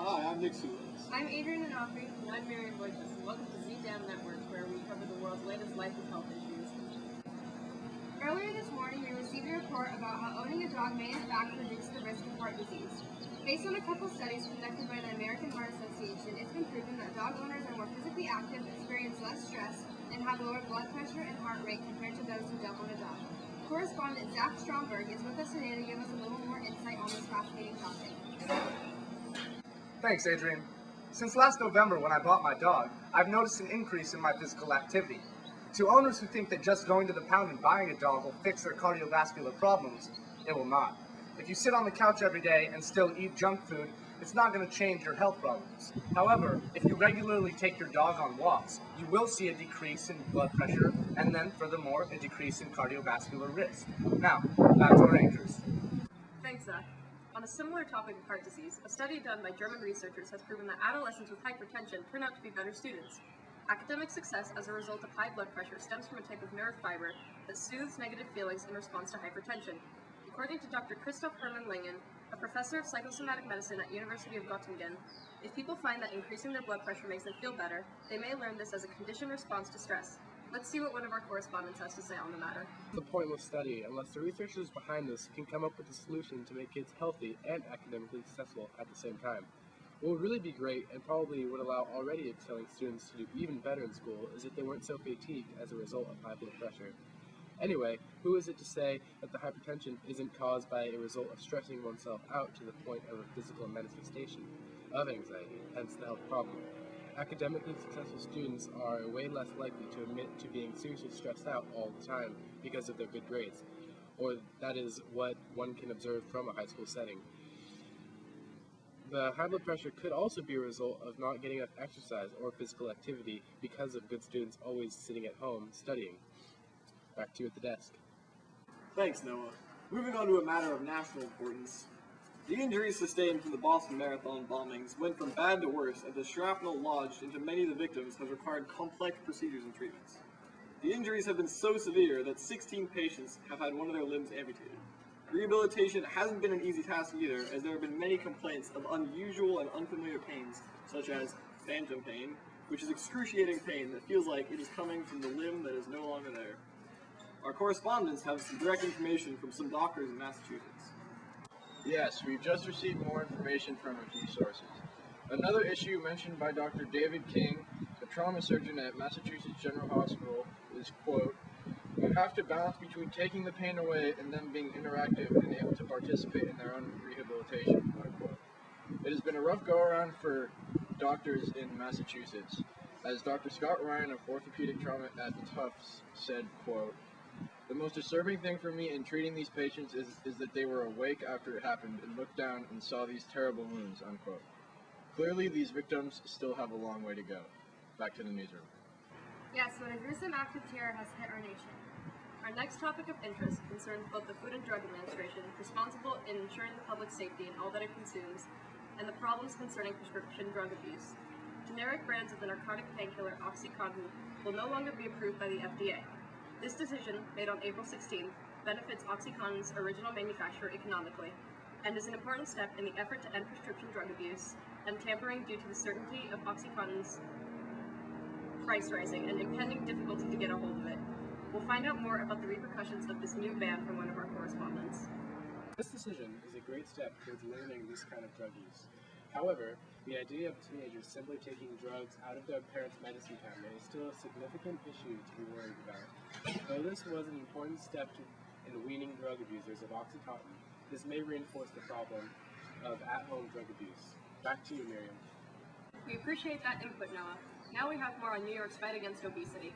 Hi, I'm Nick Sulis. I'm Adrian Onofre. And I'm Marion Boyces, and welcome to ZDAM Network, where we cover the world's latest life and health issues. Earlier this morning, we received a report about how owning a dog may in fact reduce the risk of heart disease. Based on a couple studies conducted by the American Heart Association, it's been proven that dog owners are more physically active, experience less stress, and have lower blood pressure and heart rate compared to those who don't own a dog. Correspondent Zach Stromberg is with us today to give us a little more insight on this fascinating topic. Thanks, Adrian. Since last November when I bought my dog, I've noticed an increase in my physical activity. To owners who think that just going to the pound and buying a dog will fix their cardiovascular problems, it will not. If you sit on the couch every day and still eat junk food, it's not going to change your health problems. However, if you regularly take your dog on walks, you will see a decrease in blood pressure and then, furthermore, a decrease in cardiovascular risk. Now, back to our anchors. Thanks, Zach. On a similar topic of heart disease, a study done by German researchers has proven that adolescents with hypertension turn out to be better students. Academic success as a result of high blood pressure stems from a type of nerve fiber that soothes negative feelings in response to hypertension. According to Dr. Christoph Hermann-Lingen, a professor of psychosomatic medicine at University of Göttingen, if people find that increasing their blood pressure makes them feel better, they may learn this as a conditioned response to stress. Let's see what one of our correspondents has to say on the matter. It's a pointless study unless the researchers behind this can come up with a solution to make kids healthy and academically successful at the same time. What would really be great, and probably would allow already excelling students to do even better in school, is if they weren't so fatigued as a result of high blood pressure. Anyway, who is it to say that the hypertension isn't caused by a result of stressing oneself out to the point of a physical manifestation of anxiety, hence the health problem? Academically successful students are way less likely to admit to being seriously stressed out all the time because of their good grades, or that is what one can observe from a high school setting. The high blood pressure could also be a result of not getting enough exercise or physical activity because of good students always sitting at home studying. Back to you at the desk. Thanks, Noah. Moving on to a matter of national importance. The injuries sustained from the Boston Marathon bombings went from bad to worse as the shrapnel lodged into many of the victims has required complex procedures and treatments. The injuries have been so severe that 16 patients have had one of their limbs amputated. Rehabilitation hasn't been an easy task either, as there have been many complaints of unusual and unfamiliar pains, such as phantom pain, which is excruciating pain that feels like it is coming from the limb that is no longer there. Our correspondents have some direct information from some doctors in Massachusetts. Yes, we've just received more information from a few sources. Another issue mentioned by Dr. David King, a trauma surgeon at Massachusetts General Hospital, is, quote, "You have to balance between taking the pain away and them being interactive and able to participate in their own rehabilitation," unquote. It has been a rough go-around for doctors in Massachusetts. As Dr. Scott Ryan of orthopedic trauma at Tufts said, quote, "The most disturbing thing for me in treating these patients is that they were awake after it happened and looked down and saw these terrible wounds," unquote. Clearly, these victims still have a long way to go. Back to the newsroom. Yes, what a gruesome act of terror has hit our nation. Our next topic of interest concerns both the Food and Drug Administration, responsible in ensuring the public safety in all that it consumes, and the problems concerning prescription drug abuse. Generic brands of the narcotic painkiller OxyContin will no longer be approved by the FDA. This decision, made on April 16th, benefits OxyContin's original manufacturer economically, and is an important step in the effort to end prescription drug abuse and tampering due to the certainty of OxyContin's price rising and impending difficulty to get a hold of it. We'll find out more about the repercussions of this new ban from one of our correspondents. This decision is a great step towards limiting this kind of drug use. However, the idea of teenagers simply taking drugs out of their parents' medicine cabinet is still a significant issue to be worried about. Though this was an important step in weaning drug abusers of OxyContin, this may reinforce the problem of at-home drug abuse. Back to you, Miriam. We appreciate that input, Noah. Now we have more on New York's fight against obesity.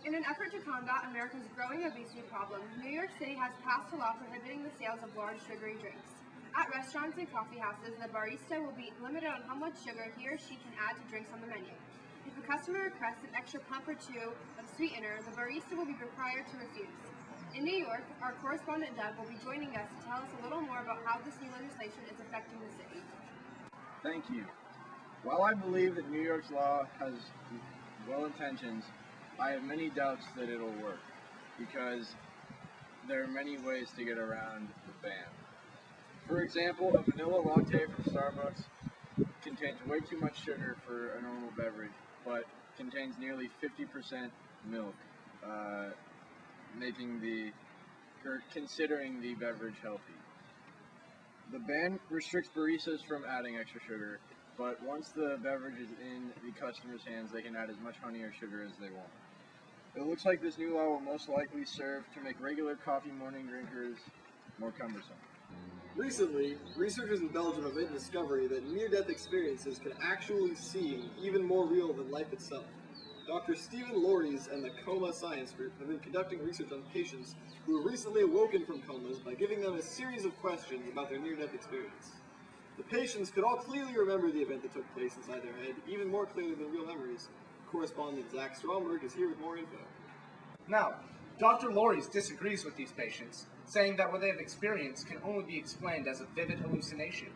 In an effort to combat America's growing obesity problem, New York City has passed a law prohibiting the sales of large sugary drinks. At restaurants and coffee houses, the barista will be limited on how much sugar he or she can add to drinks on the menu. If a customer requests an extra pump or two of sweetener, the barista will be required to refuse. In New York, our correspondent Doug will be joining us to tell us a little more about how this new legislation is affecting the city. Thank you. While I believe that New York's law has well intentions, I have many doubts that it'll work, because there are many ways to get around the ban. For example, a vanilla latte from Starbucks contains way too much sugar for a normal beverage, but contains nearly 50% milk, considering the beverage healthy. The ban restricts baristas from adding extra sugar, but once the beverage is in the customer's hands, they can add as much honey or sugar as they want. It looks like this new law will most likely serve to make regular coffee morning drinkers more cumbersome. Recently, researchers in Belgium have made the discovery that near-death experiences can actually seem even more real than life itself. Dr. Stephen Lorries and the Coma Science Group have been conducting research on patients who have recently awoken from comas by giving them a series of questions about their near-death experience. The patients could all clearly remember the event that took place inside their head, even more clearly than real memories. Correspondent Zach Stromberg is here with more info. Now, Dr. Lorries disagrees with these patients, saying that what they have experienced can only be explained as a vivid hallucination.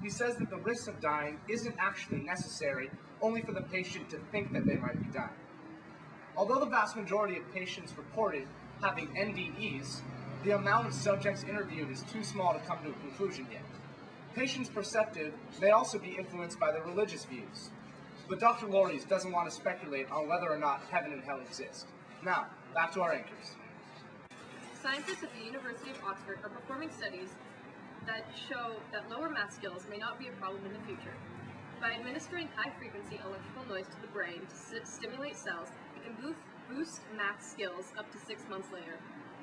He says that the risk of dying isn't actually necessary, only for the patient to think that they might be dying. Although the vast majority of patients reported having NDEs, the amount of subjects interviewed is too small to come to a conclusion yet. Patients' perceptive may also be influenced by their religious views. But Dr. Lorries doesn't want to speculate on whether or not heaven and hell exist. Now, back to our anchors. Scientists at the University of Oxford are performing studies that show that lower math skills may not be a problem in the future. By administering high-frequency electrical noise to the brain to stimulate cells, it can boost math skills up to 6 months later.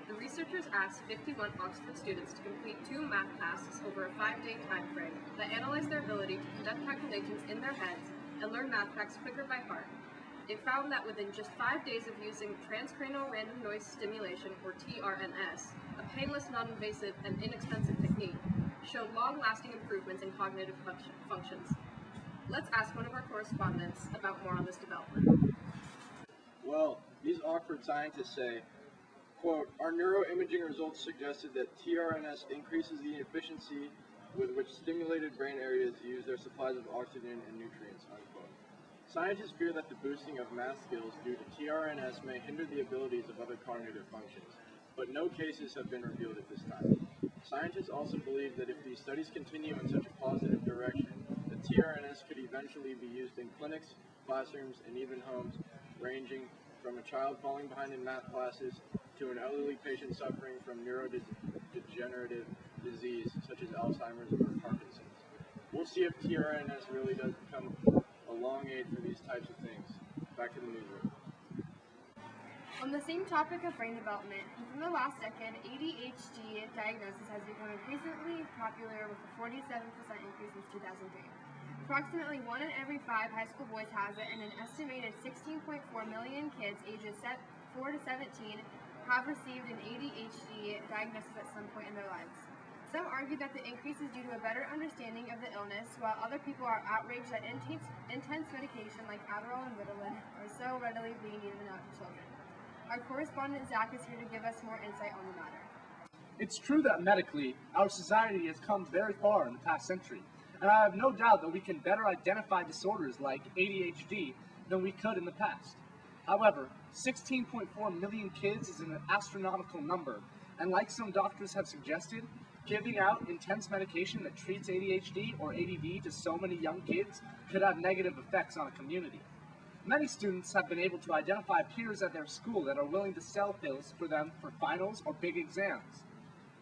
The researchers asked 51 Oxford students to complete 2 math tasks over a 5-day time frame that analyzed their ability to conduct calculations in their heads and learn math facts quicker by heart. It found that within just 5 days of using transcranial random noise stimulation, or TRNS, a painless, non-invasive, and inexpensive technique, showed long-lasting improvements in cognitive functions. Let's ask one of our correspondents about more on this development. Well, these Oxford scientists say, quote, our neuroimaging results suggested that TRNS increases the efficiency with which stimulated brain areas use their supplies of oxygen and nutrients, unquote. Scientists fear that the boosting of math skills due to TRNS may hinder the abilities of other cognitive functions, but no cases have been revealed at this time. Scientists also believe that if these studies continue in such a positive direction, the TRNS could eventually be used in clinics, classrooms, and even homes, ranging from a child falling behind in math classes to an elderly patient suffering from neurodegenerative disease such as Alzheimer's or Parkinson's. We'll see if TRNS really does become a long aid for these types of things. Back to the newsroom. On the same topic of brain development, within the last decade, ADHD diagnosis has become increasingly popular with a 47% increase since 2003. Approximately 1 in every 5 high school boys has it, and an estimated 16.4 million kids ages 4 to 17 have received an ADHD diagnosis at some point in their lives. Some argue that the increase is due to a better understanding of the illness, while other people are outraged that intense medication like Adderall and Ritalin are so readily being given out to children. Our correspondent Zach is here to give us more insight on the matter. It's true that medically, our society has come very far in the past century, and I have no doubt that we can better identify disorders like ADHD than we could in the past. However, 16.4 million kids is an astronomical number, and like some doctors have suggested, giving out intense medication that treats ADHD or ADD to so many young kids could have negative effects on a community. Many students have been able to identify peers at their school that are willing to sell pills for them for finals or big exams.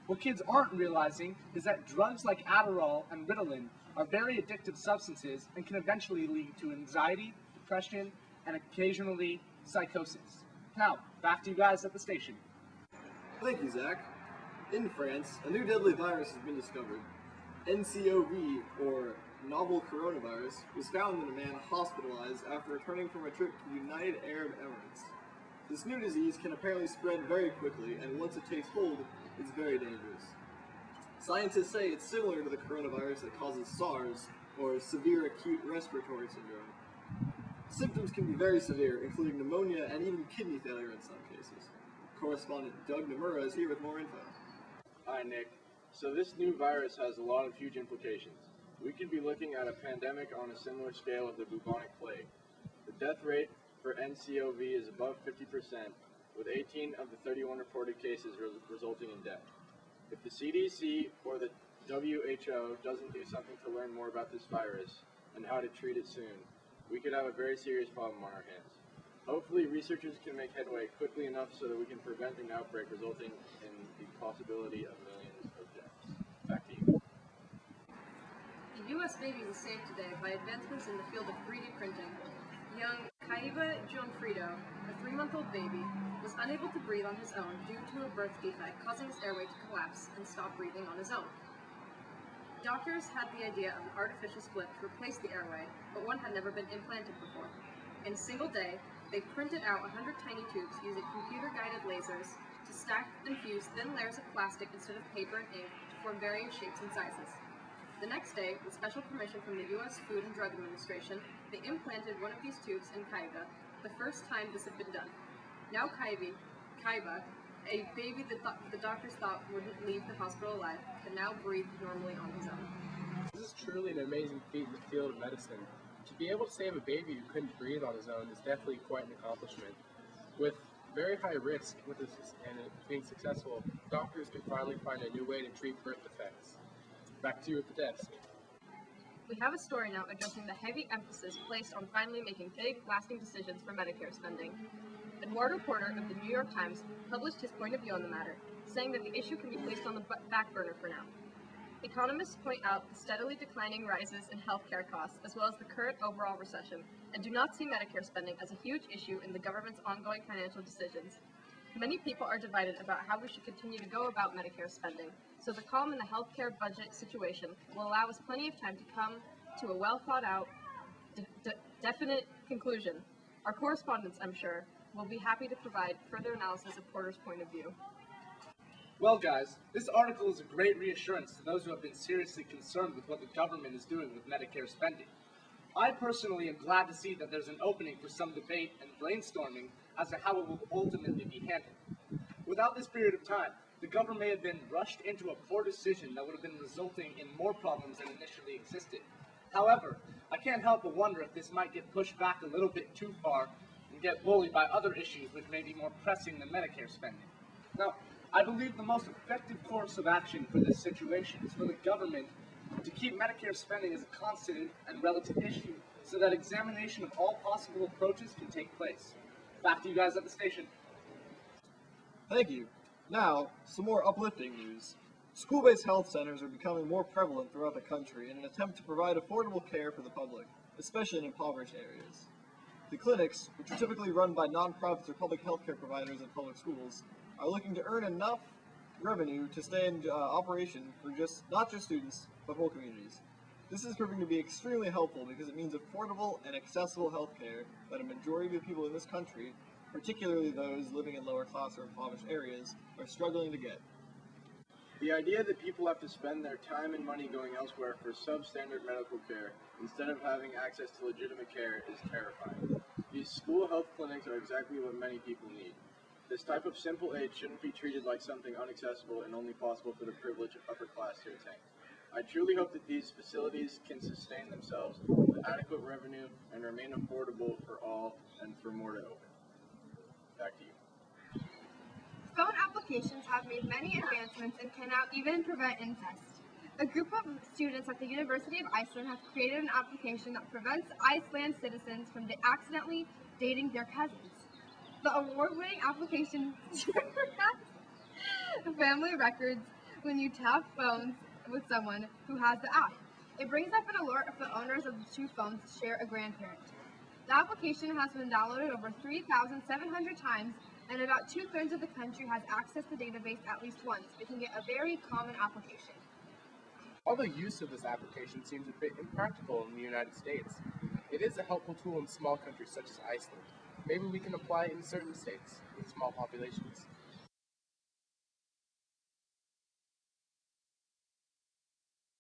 What kids aren't realizing is that drugs like Adderall and Ritalin are very addictive substances and can eventually lead to anxiety, depression, and occasionally psychosis. Now, back to you guys at the station. Thank you, Zach. In France, a new deadly virus has been discovered. NCOV, or novel coronavirus, was found in a man hospitalized after returning from a trip to the United Arab Emirates. This new disease can apparently spread very quickly, and once it takes hold, it's very dangerous. Scientists say it's similar to the coronavirus that causes SARS, or severe acute respiratory syndrome. Symptoms can be very severe, including pneumonia and even kidney failure in some cases. Correspondent Doug Nomura is here with more info. Hi, Nick. So this new virus has a lot of huge implications. We could be looking at a pandemic on a similar scale of the bubonic plague. The death rate for NCOV is above 50%, with 18 of the 31 reported cases resulting in death. If the CDC or the WHO doesn't do something to learn more about this virus, and how to treat it soon, we could have a very serious problem on our hands. Hopefully, researchers can make headway quickly enough so that we can prevent an outbreak resulting in the possibility of millions of deaths. Back to you. The U.S. baby was saved today by advancements in the field of 3D printing. Young Kaiba Gianfrido, a 3-month-old baby, was unable to breathe on his own due to a birth defect causing his airway to collapse and stop breathing on his own. Doctors had the idea of an artificial split to replace the airway, but one had never been implanted before. In a single day, they printed out 100 tiny tubes using computer-guided lasers to stack and fuse thin layers of plastic instead of paper and ink to form varying shapes and sizes. The next day, with special permission from the U.S. Food and Drug Administration, they implanted one of these tubes in Kaiba, the first time this had been done. Now Kaiba, a baby that the doctors thought wouldn't leave the hospital alive, can now breathe normally on his own. This is truly an amazing feat in the field of medicine. To be able to save a baby who couldn't breathe on his own is definitely quite an accomplishment. With very high risk with this and it being successful, doctors can finally find a new way to treat birth defects. Back to you at the desk. We have a story now addressing the heavy emphasis placed on finally making big, lasting decisions for Medicare spending. Eduardo Porter of the New York Times published his point of view on the matter, saying that the issue can be placed on the back burner for now. Economists point out the steadily declining rises in healthcare costs, as well as the current overall recession, and do not see Medicare spending as a huge issue in the government's ongoing financial decisions. Many people are divided about how we should continue to go about Medicare spending, so the calm in the healthcare budget situation will allow us plenty of time to come to a well-thought-out, definite conclusion. Our correspondents, I'm sure, will be happy to provide further analysis of Porter's point of view. Well, guys, this article is a great reassurance to those who have been seriously concerned with what the government is doing with Medicare spending. I personally am glad to see that there's an opening for some debate and brainstorming as to how it will ultimately be handled. Without this period of time, the government may have been rushed into a poor decision that would have been resulting in more problems than initially existed. However, I can't help but wonder if this might get pushed back a little bit too far and get bullied by other issues which may be more pressing than Medicare spending. Now, I believe the most effective course of action for this situation is for the government to keep Medicare spending as a constant and relative issue so that examination of all possible approaches can take place. Back to you guys at the station. Thank you. Now, some more uplifting news. School-based health centers are becoming more prevalent throughout the country in an attempt to provide affordable care for the public, especially in impoverished areas. The clinics, which are typically run by nonprofits or public healthcare providers in public schools, are looking to earn enough revenue to stay in operation for not just students, but whole communities. This is proving to be extremely helpful because it means affordable and accessible healthcare that a majority of the people in this country, particularly those living in lower class or impoverished areas, are struggling to get. The idea that people have to spend their time and money going elsewhere for substandard medical care instead of having access to legitimate care is terrifying. These school health clinics are exactly what many people need. This type of simple aid shouldn't be treated like something inaccessible and only possible for the privileged upper class to attain. I truly hope that these facilities can sustain themselves with adequate revenue and remain affordable for all and for more to open. Back to you. Phone applications have made many advancements and can now even prevent incest. A group of students at the University of Iceland have created an application that prevents Iceland citizens from accidentally dating their cousins. The award-winning application family records when you tap phones with someone who has the app. It brings up an alert if the owners of the two phones share a grandparent. The application has been downloaded over 3,700 times, and about 2/3 of the country has accessed the database at least once, making it a very common application. Although use of this application seems a bit impractical in the United States, it is a helpful tool in small countries such as Iceland. Maybe we can apply it in certain states with small populations.